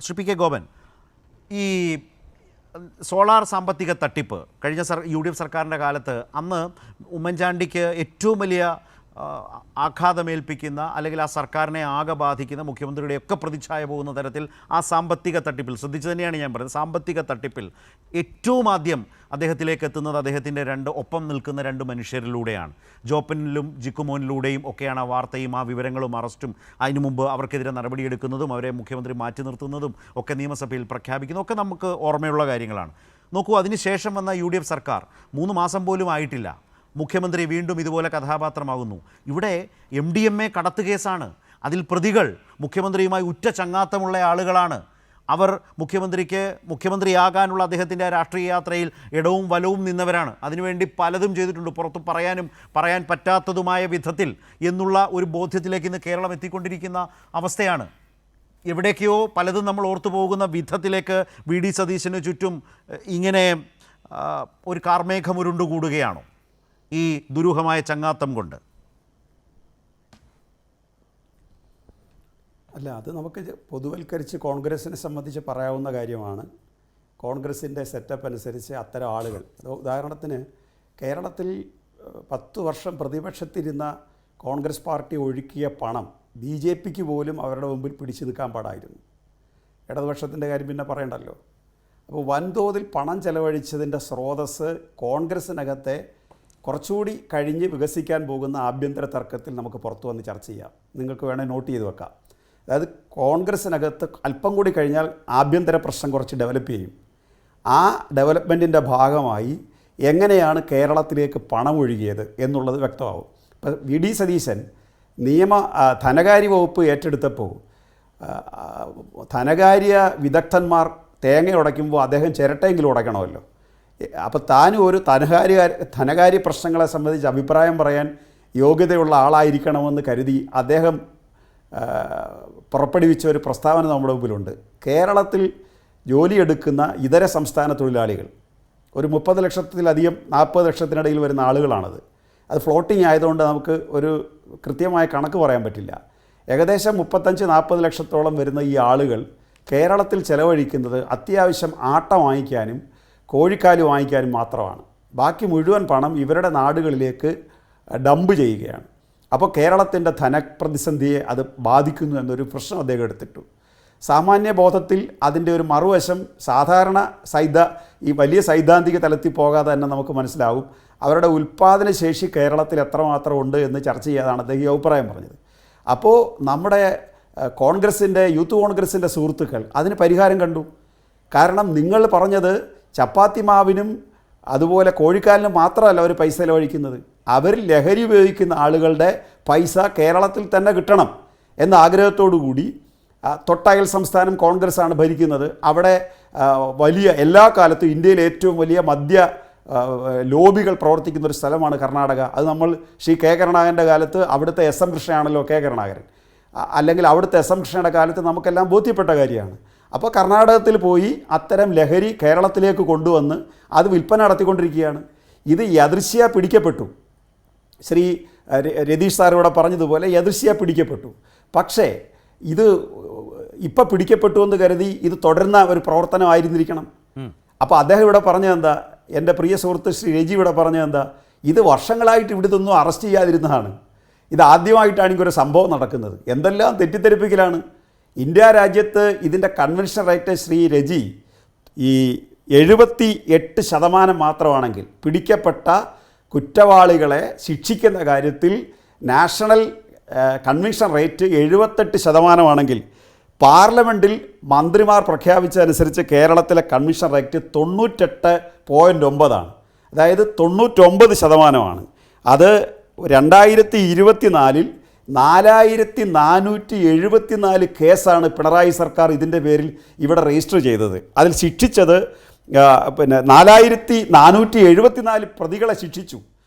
Shri P K Gopan, ഈ solar സാമ്പത്തിക തട്ടിപ്പ് കഴിഞ്ഞ UDF സർക്കാരിൻ്റെ കാലത്ത് അന്ന് ഉമ്മൻചാണ്ടിക്ക് ഏറ്റവും വലിയ ആഘാതമേൽപ്പിക്കുന്ന അല്ലെങ്കിൽ ആ സർക്കാരിനെ ആകെ ബാധിക്കുന്ന മുഖ്യമന്ത്രിയുടെയൊക്കെ പ്രതിച്ഛായ പോകുന്ന തരത്തിൽ ആ സാമ്പത്തിക തട്ടിപ്പിൽ ശ്രദ്ധിച്ചു തന്നെയാണ് ഞാൻ പറയുന്നത്. സാമ്പത്തിക തട്ടിപ്പിൽ ഏറ്റവും ആദ്യം അദ്ദേഹത്തിലേക്ക് എത്തുന്നത് അദ്ദേഹത്തിൻ്റെ ഒപ്പം നിൽക്കുന്ന രണ്ട് മനുഷ്യരിലൂടെയാണ്. ജോപ്പനിലും ജിക്കുമോനിലൂടെയും ഒക്കെയാണ് ആ വാർത്തയും ആ വിവരങ്ങളും അറസ്റ്റും അതിനു മുമ്പ് അവർക്കെതിരെ നടപടിയെടുക്കുന്നതും അവരെ മുഖ്യമന്ത്രി മാറ്റി നിർത്തുന്നതും ഒക്കെ നിയമസഭയിൽ പ്രഖ്യാപിക്കുന്നതും ഒക്കെ നമുക്ക് ഓർമ്മയുള്ള കാര്യങ്ങളാണ്. നോക്കൂ, അതിനുശേഷം വന്ന UDF സർക്കാർ 3 മാസം പോലും ആയിട്ടില്ല, മുഖ്യമന്ത്രി വീണ്ടും ഇതുപോലെ കഥാപാത്രമാകുന്നു. ഇവിടെ MDMA കടത്ത് കേസാണ്. അതിൽ പ്രതികൾ മുഖ്യമന്ത്രിയുമായി ഉറ്റ ചങ്ങാത്തമുള്ള ആളുകളാണ്. അവർ മുഖ്യമന്ത്രിയാകാനുള്ള അദ്ദേഹത്തിൻ്റെ രാഷ്ട്രീയ യാത്രയിൽ ഇടവും വലവും നിന്നവരാണ്. അതിനുവേണ്ടി പലതും ചെയ്തിട്ടുണ്ട്, പുറത്ത് പറയാൻ പറ്റാത്തതുമായ വിധത്തിൽ എന്നുള്ള ഒരു ബോധ്യത്തിലേക്ക് ഇന്ന് കേരളം എത്തിക്കൊണ്ടിരിക്കുന്ന അവസ്ഥയാണ്. എവിടേക്കോ പലതും നമ്മൾ ഓർത്തു പോകുന്ന വിധത്തിലേക്ക് VD സതീശന് ചുറ്റും ഇങ്ങനെ ഒരു കാർമേഘം ഉരുണ്ടുകൂടുകയാണോ ഈ ദുരൂഹമായ ചങ്ങാത്തം കൊണ്ട്? അല്ല, അത് നമുക്ക് പൊതുവൽക്കരിച്ച് കോൺഗ്രസിനെ സംബന്ധിച്ച് പറയാവുന്ന കാര്യമാണ്. കോൺഗ്രസിൻ്റെ സെറ്റപ്പ് അനുസരിച്ച് അത്തരം ആളുകൾ, ഉദാഹരണത്തിന് കേരളത്തിൽ 10 വർഷം പ്രതിപക്ഷത്തിരുന്ന കോൺഗ്രസ് പാർട്ടി ഒഴുക്കിയ പണം BJPക്ക് പോലും അവരുടെ മുമ്പിൽ പിടിച്ചു നിൽക്കാൻ പാടായിരുന്നു. ഇടതുപക്ഷത്തിൻ്റെ കാര്യം പിന്നെ പറയണ്ടല്ലോ. അപ്പോൾ വൻതോതിൽ പണം ചെലവഴിച്ചതിൻ്റെ സ്രോതസ്സ് കോൺഗ്രസിനകത്തെ കുറച്ചുകൂടി കഴിഞ്ഞ് വികസിക്കാൻ പോകുന്ന ആഭ്യന്തര തർക്കത്തിൽ നമുക്ക് പുറത്തു വന്ന് ചർച്ച ചെയ്യാം. നിങ്ങൾക്ക് വേണമെങ്കിൽ നോട്ട് ചെയ്ത് വെക്കാം. അതായത് കോൺഗ്രസിനകത്ത് അല്പം കൂടി കഴിഞ്ഞാൽ ആഭ്യന്തര പ്രശ്നം കുറച്ച് ഡെവലപ്പ് ചെയ്യും. ആ ഡെവലപ്മെൻറ്റിൻ്റെ ഭാഗമായി എങ്ങനെയാണ് കേരളത്തിലേക്ക് പണം ഒഴുകിയത് എന്നുള്ളത് വ്യക്തമാവും. ഇപ്പോൾ VD സതീശൻ ധനകാര്യ വകുപ്പ് ഏറ്റെടുത്തപ്പോൾ ധനകാര്യ വിദഗ്ധന്മാർ തേങ്ങ ഉടയ്ക്കുമ്പോൾ അദ്ദേഹം ചിരട്ടയെങ്കിലും ഉടയ്ക്കണമല്ലോ. അപ്പോൾ താനും ഒരു ധനകാര്യ പ്രശ്നങ്ങളെ സംബന്ധിച്ച് അഭിപ്രായം പറയാൻ യോഗ്യതയുള്ള ആളായിരിക്കണമെന്ന് കരുതി അദ്ദേഹം പുറപ്പെടുവിച്ച ഒരു പ്രസ്താവന നമ്മുടെ മുമ്പിലുണ്ട്. കേരളത്തിൽ ജോലിയെടുക്കുന്ന ഇതര സംസ്ഥാന തൊഴിലാളികൾ ഒരു 30 ലക്ഷത്തിലധികം 40 ലക്ഷത്തിനിടയിൽ വരുന്ന ആളുകളാണത്. അത് ഫ്ലോട്ടിംഗ് ആയതുകൊണ്ട് നമുക്ക് ഒരു കൃത്യമായ കണക്ക് പറയാൻ പറ്റില്ല. ഏകദേശം 35-40 ലക്ഷത്തോളം വരുന്ന ഈ ആളുകൾ കേരളത്തിൽ ചെലവഴിക്കുന്നത് അത്യാവശ്യം ആട്ട വാങ്ങിക്കാനും കോഴിക്കാല് വാങ്ങിക്കാനും മാത്രമാണ്. ബാക്കി മുഴുവൻ പണം ഇവരുടെ നാടുകളിലേക്ക് ഡംപ് ചെയ്യുകയാണ്. അപ്പോൾ കേരളത്തിൻ്റെ ധനപ്രതിസന്ധിയെ അത് ബാധിക്കുന്നു എന്നൊരു പ്രശ്നം അദ്ദേഹം എടുത്തിട്ടു. സാമാന്യ ബോധത്തിൽ അതിൻ്റെ ഒരു മറുവശം സാധാരണ ഈ വലിയ സൈദ്ധാന്തിക തലത്തിൽ പോകാതെ തന്നെ നമുക്ക് മനസ്സിലാവും. അവരുടെ ഉൽപ്പാദനശേഷി കേരളത്തിൽ എത്രമാത്രം ഉണ്ട് എന്ന് ചർച്ച ചെയ്യാതാണ് അദ്ദേഹം ഈ അഭിപ്രായം പറഞ്ഞത്. അപ്പോൾ നമ്മുടെ യൂത്ത് കോൺഗ്രസിൻ്റെ സുഹൃത്തുക്കൾ അതിന് പരിഹാരം കണ്ടു. കാരണം നിങ്ങൾ പറഞ്ഞത് ചപ്പാത്തി മാവിനും അതുപോലെ കോഴിക്കാലിനും മാത്രമല്ല അവർ പൈസ ചെലവഴിക്കുന്നത്, അവർ ലഹരി ഉപയോഗിക്കുന്ന ആളുകളുടെ പൈസ കേരളത്തിൽ തന്നെ കിട്ടണം എന്ന ആഗ്രഹത്തോടു കൂടി തൊട്ടയൽ സംസ്ഥാനം കോൺഗ്രസ്സാണ് ഭരിക്കുന്നത്. അവിടെ വലിയ എല്ലാ കാലത്തും ഇന്ത്യയിലെ ഏറ്റവും വലിയ മദ്യ ലോബികൾ പ്രവർത്തിക്കുന്ന ഒരു സ്ഥലമാണ് കർണാടക. അത് നമ്മൾ ശ്രീ കെ കരുണാകരൻ്റെ കാലത്ത് അവിടുത്തെ SM കൃഷ്ണയാണല്ലോ കെ കരുണാകരൻ, അല്ലെങ്കിൽ അവിടുത്തെ SM കൃഷ്ണയുടെ കാലത്ത് നമുക്കെല്ലാം ബോധ്യപ്പെട്ട കാര്യമാണ്. അപ്പോൾ കർണാടകത്തിൽ പോയി അത്തരം ലഹരി കേരളത്തിലേക്ക് കൊണ്ടുവന്ന് അത് വിൽപ്പന നടത്തിക്കൊണ്ടിരിക്കുകയാണ്. ഇത് യദൃശ്യ പിടിക്കപ്പെട്ടു. ശ്രീ രതീഷ് സാർ ഇവിടെ പറഞ്ഞതുപോലെ യദൃശ്യ പിടിക്കപ്പെട്ടു. പക്ഷേ ഇത് ഇപ്പം പിടിക്കപ്പെട്ടു എന്ന് കരുതി ഇത് തുടരുന്ന ഒരു പ്രവർത്തനമായിരുന്നിരിക്കണം. അപ്പോൾ അദ്ദേഹം ഇവിടെ പറഞ്ഞതെന്താ, എൻ്റെ പ്രിയ സുഹൃത്ത് ശ്രീ രജി ഇവിടെ പറഞ്ഞതെന്താ, ഇത് വർഷങ്ങളായിട്ട് ഇവിടുത്തൊന്നും അറസ്റ്റ് ചെയ്യാതിരുന്നതാണ്. ഇത് ആദ്യമായിട്ടാണ് ഇങ്ങനൊരു സംഭവം നടക്കുന്നത്. എന്തെല്ലാം തെറ്റിദ്ധരിപ്പിക്കലാണ്. ഇന്ത്യ രാജ്യത്ത് ഇതിൻ്റെ കൺവെൻഷൻ റേറ്റ് ശ്രീ രജി ഈ 78% മാത്രമാണെങ്കിൽ പിടിക്കപ്പെട്ട കുറ്റവാളികളെ ശിക്ഷിക്കുന്ന കാര്യത്തിൽ നാഷണൽ കൺവെൻഷൻ റേറ്റ് 78% പാർലമെൻറ്റിൽ മന്ത്രിമാർ പ്രഖ്യാപിച്ചതനുസരിച്ച് കേരളത്തിലെ കൺവെൻഷൻ റേറ്റ് 98.9 അതായത് 99%. അത് 2024 4474 കേസാണ് പിണറായി സർക്കാർ ഇതിൻ്റെ പേരിൽ ഇവിടെ രജിസ്റ്റർ ചെയ്തത്. അതിൽ ശിക്ഷിച്ചത് 4474 പ്രതികളെ ശിക്ഷിച്ചു.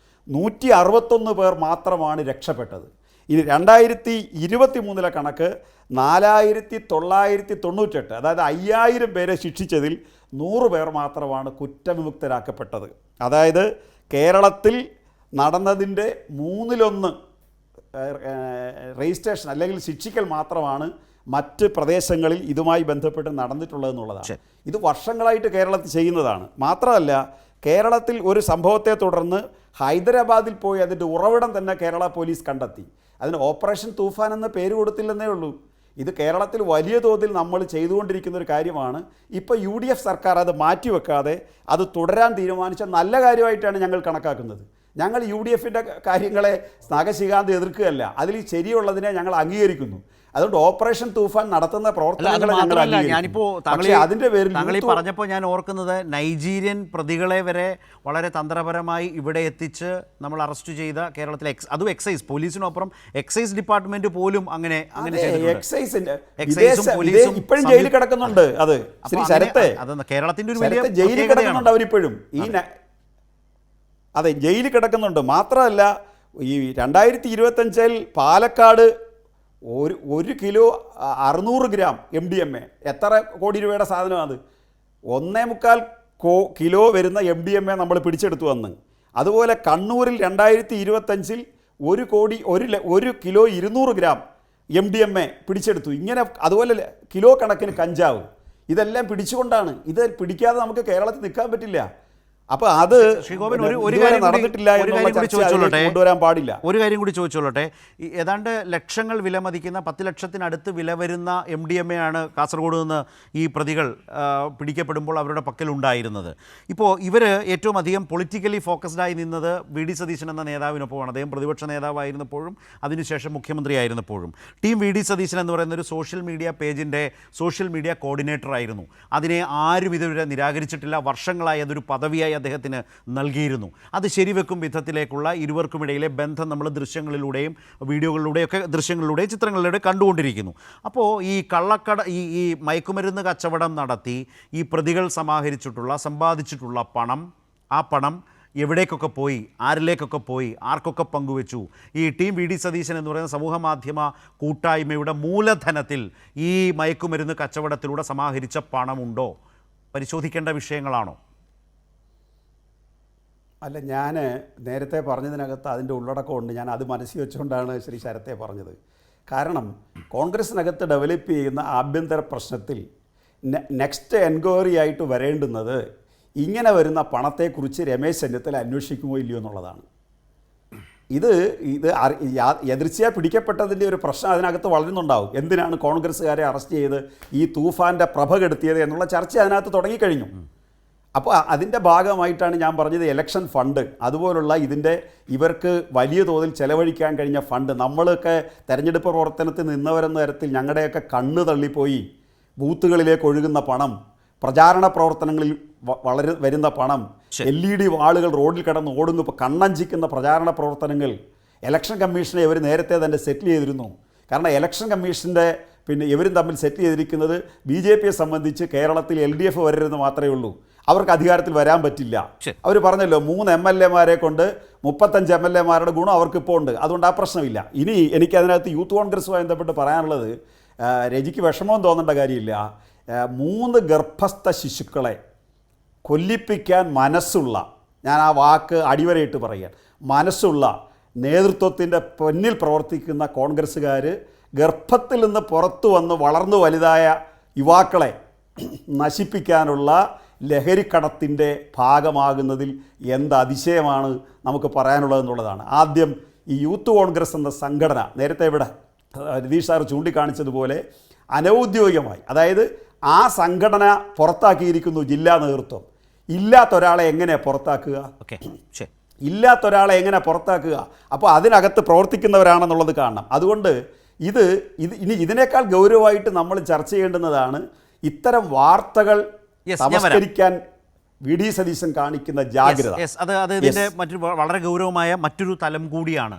161 പേർ മാത്രമാണ് രക്ഷപ്പെട്ടത്. ഇനി 2023 കണക്ക് 4998, അതായത് 5000 പേരെ ശിക്ഷിച്ചതിൽ 100 പേർ മാത്രമാണ് കുറ്റവിമുക്തരാക്കപ്പെട്ടത്. അതായത് കേരളത്തിൽ നടന്നതിൻ്റെ 1/3 രജിസ്ട്രേഷൻ അല്ലെങ്കിൽ ശിക്ഷിക്കൽ മാത്രമാണ് മറ്റ് പ്രദേശങ്ങളിൽ ഇതുമായി ബന്ധപ്പെട്ട് നടന്നിട്ടുള്ളതെന്നുള്ളതാണ്. ഇത് വർഷങ്ങളായിട്ട് കേരളത്തിൽ ചെയ്യുന്നതാണ്. മാത്രമല്ല, കേരളത്തിൽ ഒരു സംഭവത്തെ തുടർന്ന് ഹൈദരാബാദിൽ പോയി അതിൻ്റെ ഉറവിടം തന്നെ കേരള പോലീസ് കണ്ടെത്തി. അതിന് ഓപ്പറേഷൻ തൂഫാൻ എന്ന പേര് കൊടുത്തില്ലെന്നേ ഉള്ളൂ. ഇത് കേരളത്തിൽ വലിയ തോതിൽ നമ്മൾ ചെയ്തുകൊണ്ടിരിക്കുന്ന ഒരു കാര്യമാണ്. ഇപ്പോൾ UDF സർക്കാർ അത് മാറ്റിവെക്കാതെ അത് തുടരാൻ തീരുമാനിച്ച നല്ല കാര്യമായിട്ടാണ് ഞങ്ങൾ കണക്കാക്കുന്നത്. ഞങ്ങൾ UDFൻ്റെ കാര്യങ്ങളെ നഖശികാന്ത് എതിർക്കുകയല്ല, അതിൽ ശരിയുള്ളതിനെ ഞങ്ങൾ അംഗീകരിക്കുന്നു. അതുകൊണ്ട് ഓപ്പറേഷൻ തൂഫാൻ നടത്തുന്ന പ്രവർത്തനങ്ങളെ ഞങ്ങൾ അംഗീകരിക്കുന്നു. അതിൻ്റെ പേരിൽ താങ്കൾ പറഞ്ഞപ്പോൾ ഞാൻ ഓർക്കുന്നത്, നൈജീരിയൻ പ്രതികളെ വരെ വളരെ തന്ത്രപരമായി ഇവിടെ എത്തിച്ച് നമ്മൾ അറസ്റ്റ് ചെയ്ത കേരളത്തിലെ അതും എക്സൈസ്, പോലീസിനൊപ്പം എക്സൈസ് ഡിപ്പാർട്ട്മെന്റ് പോലും അങ്ങനെ എക്സൈസിന്റെ ഇപ്പോഴും ജയിലിൽ കിടക്കുന്നുണ്ട്. അത് ശ്രീ ശരത്തെ, കേരളത്തിന്റെ ഒരു വലിയ ജയിലിൽ കിടക്കുന്നുണ്ട് അവരിപ്പോഴും. അതെ, ജയിലിൽ കിടക്കുന്നുണ്ട്. മാത്രമല്ല, ഈ 2025 പാലക്കാട് ഒരു കിലോ 600 ഗ്രാം MDMA, എത്ര കോടി രൂപയുടെ സാധനമാണ് അത്? 1.25 കിലോ വരുന്ന MDMA നമ്മൾ പിടിച്ചെടുത്തു വന്ന്. അതുപോലെ കണ്ണൂരിൽ 2025 1 കിലോ 200 ഗ്രാം MDMA പിടിച്ചെടുത്തു. ഇങ്ങനെ അതുപോലെ കിലോ കണക്കിന് കഞ്ചാവ്, ഇതെല്ലാം പിടിച്ചുകൊണ്ടാണ്. ഇത് പിടിക്കാതെ നമുക്ക് കേരളത്തിൽ നിൽക്കാൻ പറ്റില്ല. അപ്പോൾ അത് നടന്നിട്ടില്ല എന്നുള്ള ചർച്ച കൊണ്ടുവരാൻ പാടില്ല. ഒരു കാര്യം കൂടി ചോദിച്ചോളട്ടെ. ഏതാണ്ട് ലക്ഷങ്ങൾ വിലമതിക്കുന്ന 10 ലക്ഷത്തിനടുത്ത് വില വരുന്ന MDMA ആണ് കാസർഗോഡ് നിന്ന് ഈ പ്രതികൾ പിടിക്കപ്പെടുമ്പോൾ അവരുടെ പക്കലുണ്ടായിരുന്നത്. ഇപ്പോൾ ഇവർ ഏറ്റവും അധികം പൊളിറ്റിക്കലി ഫോക്കസ്ഡായി നിന്നത് VD സതീശൻ എന്ന നേതാവിനൊപ്പമാണ്. അദ്ദേഹം പ്രതിപക്ഷ നേതാവായിരുന്നപ്പോഴും അതിനുശേഷം മുഖ്യമന്ത്രിയായിരുന്നപ്പോഴും. ടീം VD സതീശൻ എന്ന് പറയുന്ന ഒരു സോഷ്യൽ മീഡിയ പേജിൻ്റെ സോഷ്യൽ മീഡിയ കോർഡിനേറ്റർ ആയിരുന്നു. അതിനെ ആരും ഇതുവരെ നിരാകരിച്ചിട്ടില്ല. വർഷങ്ങളായി അതൊരു പദവിയായി അദ്ദേഹത്തിന് നൽകിയിരുന്നു. അത് ശരിവെക്കും വിധത്തിലേക്കുള്ള ഇരുവർക്കുമിടയിലെ ബന്ധം നമ്മൾ ദൃശ്യങ്ങളിലൂടെയും വീഡിയോകളിലൂടെയൊക്കെ ദൃശ്യങ്ങളിലൂടെയും ചിത്രങ്ങളിലൂടെ കണ്ടുകൊണ്ടിരിക്കുന്നു. അപ്പോൾ ഈ ഈ മയക്കുമരുന്ന് കച്ചവടം നടത്തി ഈ പ്രതികൾ സമ്പാദിച്ചിട്ടുള്ള പണം, ആ പണം എവിടേക്കൊക്കെ പോയി, ആരിലേക്കൊക്കെ പോയി, ആർക്കൊക്കെ പങ്കുവെച്ചു? ഈ ടീം VD സതീശൻ എന്ന് പറയുന്ന സമൂഹ മാധ്യമ കൂട്ടായ്മയുടെ മൂലധനത്തിൽ ഈ മയക്കുമരുന്ന് കച്ചവടത്തിലൂടെ സമാഹരിച്ച പണമുണ്ടോ? പരിശോധിക്കേണ്ട വിഷയങ്ങളാണോ? അല്ല, ഞാൻ നേരത്തെ പറഞ്ഞതിനകത്ത് അതിൻ്റെ ഉള്ളടക്കമുണ്ട്. ഞാൻ അത് മനസ്സിൽ വെച്ചുകൊണ്ടാണ് ശ്രീ ശരത്തെ പറഞ്ഞത്. കാരണം കോൺഗ്രസിനകത്ത് ഡെവലപ്പ് ചെയ്യുന്ന ആഭ്യന്തര പ്രശ്നത്തിൽ നെക്സ്റ്റ് എൻക്വയറി ആയിട്ട് വരേണ്ടുന്നത് ഇങ്ങനെ വരുന്ന പണത്തെക്കുറിച്ച് രമേശ് ചെന്നിത്തല അന്വേഷിക്കുമോ ഇല്ലയോ എന്നുള്ളതാണ്. ഇത് എതിർച്ചയായി പിടിക്കപ്പെട്ടതിൻ്റെ ഒരു പ്രശ്നം അതിനകത്ത് വളരുന്നുണ്ടാവും. എന്തിനാണ് കോൺഗ്രസ്സുകാരെ അറസ്റ്റ് ചെയ്ത് ഈ തൂഫാൻ്റെ പ്രഭ കെടുത്തിയത് എന്നുള്ള ചർച്ച അതിനകത്ത് തുടങ്ങിക്കഴിഞ്ഞു. അപ്പോൾ അതിൻ്റെ ഭാഗമായിട്ടാണ് ഞാൻ പറഞ്ഞത് ഇലക്ഷൻ ഫണ്ട്, അതുപോലുള്ള ഇവർക്ക് വലിയ തോതിൽ ചെലവഴിക്കാൻ കഴിഞ്ഞ ഫണ്ട്, നമ്മളൊക്കെ തെരഞ്ഞെടുപ്പ് പ്രവർത്തനത്തിൽ നിന്നവരെന്ന തരത്തിൽ ഞങ്ങളുടെയൊക്കെ കണ്ണ് തള്ളിപ്പോയി. ബൂത്തുകളിലേക്ക് ഒഴുകുന്ന പണം, പ്രചാരണ പ്രവർത്തനങ്ങളിൽ വരുന്ന പണം, LED വാളുകൾ റോഡിൽ കിടന്ന് ഓടുന്നു, കണ്ണഞ്ചിക്കുന്ന പ്രചാരണ പ്രവർത്തനങ്ങൾ ഇലക്ഷൻ കമ്മീഷനെ ഇവർ നേരത്തെ തന്നെ സെറ്റിൽ ചെയ്തിരുന്നു. കാരണം ഇലക്ഷൻ കമ്മീഷൻ്റെ ഇവരും തമ്മിൽ സെറ്റിൽ ചെയ്തിരിക്കുന്നത് BJPയെ സംബന്ധിച്ച് കേരളത്തിൽ LDF വരരുതെന്ന് മാത്രമേ ഉള്ളൂ. അവർക്ക് അധികാരത്തിൽ വരാൻ പറ്റില്ല. അവർ പറഞ്ഞല്ലോ 3 MLA കൊണ്ട് 35 MLA ഗുണം അവർക്കിപ്പോൾ ഉണ്ട്. അതുകൊണ്ട് ആ പ്രശ്നമില്ല. ഇനി എനിക്കതിനകത്ത് യൂത്ത് കോൺഗ്രസുമായി ബന്ധപ്പെട്ട് പറയാനുള്ളത്, രജിക്ക് വിഷമം തോന്നേണ്ട കാര്യമില്ല. 3 ഗർഭസ്ഥ ശിശുക്കളെ കൊല്ലിപ്പിക്കാൻ മനസ്സുള്ള, ഞാൻ ആ വാക്ക് അടിവരയിട്ട് പറയാൻ, മനസ്സുള്ള നേതൃത്വത്തിൻ്റെ പിന്നിൽ പ്രവർത്തിക്കുന്ന കോൺഗ്രസ്സുകാർ ഗർഭത്തിൽ നിന്ന് പുറത്തു വന്ന് വളർന്നു വലുതായ യുവാക്കളെ നശിപ്പിക്കാനുള്ള ലഹരിക്കടത്തിൻ്റെ ഭാഗമാകുന്നതിൽ എന്ത് അതിശയമാണ് നമുക്ക് പറയാനുള്ളതെന്നുള്ളതാണ്. ആദ്യം ഈ യൂത്ത് കോൺഗ്രസ് എന്ന സംഘടന, നേരത്തെ ഇവിടെ രതീഷ് സാർ ചൂണ്ടിക്കാണിച്ചതുപോലെ അനൗദ്യോഗികമായി, അതായത് ആ സംഘടന പുറത്താക്കിയിരിക്കുന്നു ജില്ലാ നേതൃത്വം. ഇല്ലാത്തൊരാളെ എങ്ങനെ പുറത്താക്കുക? ഇല്ലാത്തൊരാളെ എങ്ങനെ പുറത്താക്കുക? അപ്പോൾ അതിനകത്ത് പ്രവർത്തിക്കുന്നവരാണെന്നുള്ളത് കാണണം. അതുകൊണ്ട് ഇനി ഇതിനേക്കാൾ ഗൗരവമായിട്ട് നമ്മൾ ചർച്ച ചെയ്യേണ്ടുന്നതാണ് ഇത്തരം വാർത്തകൾ സംസ്കരിക്കാൻ VD സതീശൻ കാണിക്കുന്ന ജാഗ്രത. അത് ഇതിൻ്റെ വളരെ ഗൗരവമായ മറ്റൊരു തലം കൂടിയാണ്.